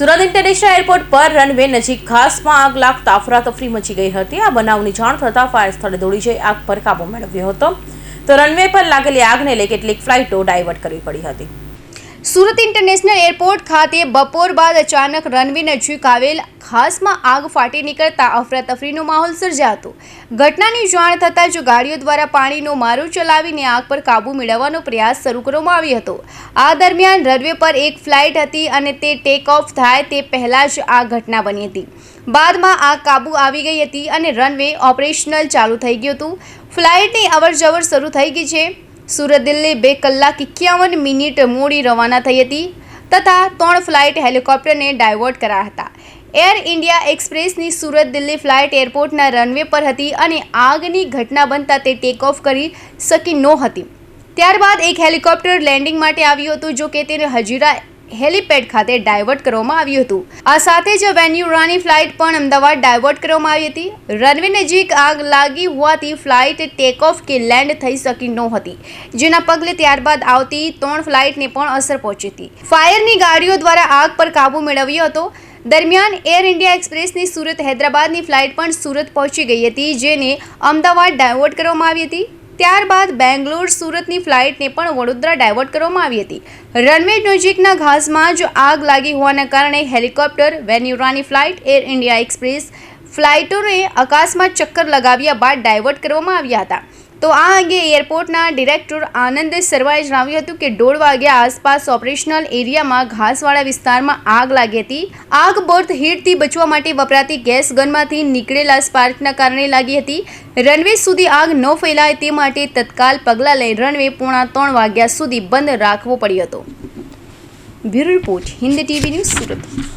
Surat international airport પર runway નજીક ઘાસમાં આગ લાગતા અફરાતફરી મચી ગઈ હતી। આ બનાવની જાણ થતાં ફાયર સ્થળે દોડી જઈ આગ પર કાબુ મેળવ્યો હતો તો રનવે પર લાગેલી આગને લઈ કેટલીક ફ્લાઇટો ડાયવર્ટ કરવી પડી હતી। સુરત ઇન્ટરનેશનલ એરપોર્ટ ખાતે બપોર બાદ અચાનક રનવે નજીક આવેલ ઘાસમાં આગ ફાટી નીકળતા અફરાતફરીનો માહોલ સર્જાયો હતો। ઘટનાની જાણ થતાં જ ગાડીઓ દ્વારા પાણીનો મારો ચલાવીને આગ પર કાબુ મેળવવાનો પ્રયાસ શરૂ કરવામાં આવ્યો હતો। આ દરમિયાન રનવે પર એક ફ્લાઇટ હતી અને તે ટેક ઓફ થાય તે પહેલાં જ આ ઘટના બની હતી। બાદમાં આગ કાબુ આવી ગઈ હતી અને રનવે ઓપરેશનલ ચાલુ થઈ ગયું હતું। ફ્લાઇટની અવરજવર શરૂ થઈ ગઈ છે। સુરત દિલ્હી 2 કલાક 51 મિનિટ મોડી રવાના થઈ હતી તથા 3 ફ્લાઇટ હેલિકોપ્ટરને ડાયવર્ટ કરાયા હતા। એર ઇન્ડિયા એક્સપ્રેસની સુરત દિલ્હી ફ્લાઇટ એરપોર્ટના રનવે પર હતી અને આગની ઘટના બનતા તે ટેક ઓફ કરી શકી નહોતી। ત્યારબાદ એક હેલિકોપ્ટર લેન્ડિંગ માટે આવ્યું હતું, જો કે તેને હજીરા હેલીપેડ ખાતે ડાયવર્ટ કરવામાં આવ્યું હતું। આ સાથે જ વેન્યુરાની ફ્લાઇટ પણ અમદાવાદ ડાયવર્ટ કરવામાં આવી હતી। રનવે નજીક આગ લાગી હોવાથી ફ્લાઇટ ટેક ઓફ કે લેન્ડ થઈ શકી નહોતી, જેના પગલે ત્યારબાદ આવતી 3 ફ્લાઇટને પણ અસર પહોંચી હતી। ફાયરની ગાડીઓ દ્વારા આગ પર કાબુ મેળવ્યો હતો। દરમિયાન એર ઇન્ડિયા એક્સપ્રેસની સુરત હૈદરાબાદની ફ્લાઇટ પણ સુરત પહોંચી ગઈ હતી, જેને અમદાવાદ ડાયવર્ટ કરવામાં આવી હતી। ત્યારબાદ બેંગ્લોર સુરતની ફ્લાઇટને પણ વડોદરા ડાયવર્ટ કરવામાં આવી હતી। રનવે નજીકના ઘાસમાં જ આગ લાગી હોવાના કારણે હેલિકોપ્ટર, વેન્યુરાની ફ્લાઇટ, એર ઇન્ડિયા એક્સપ્રેસ ફ્લાઇટોને આકાશમાં ચક્કર લગાવ્યા બાદ ડાયવર્ટ કરવામાં આવ્યા હતા। તો આ અંગે એરપોર્ટના ડિરેક્ટર આનંદ સરવાએ જણાવ્યું હતું કે 1:30 વાગ્યા આસપાસ ઓપરેશનલ એરિયામાં ઘાસવાળા વિસ્તારમાં આગ લાગી હતી। આગ બર્થ હીટથી બચવા માટે વપરાતી ગેસ ગનમાંથી નીકળેલા સ્પાર્કના કારણે લાગી હતી। રનવે સુધી આગ ન ફેલાય તે માટે તત્કાલ પગલાં લઈ રનવે 2:45 વાગ્યા સુધી બંધ રાખવો પડ્યો હતો। Bureau report, Hind TV news, Surat.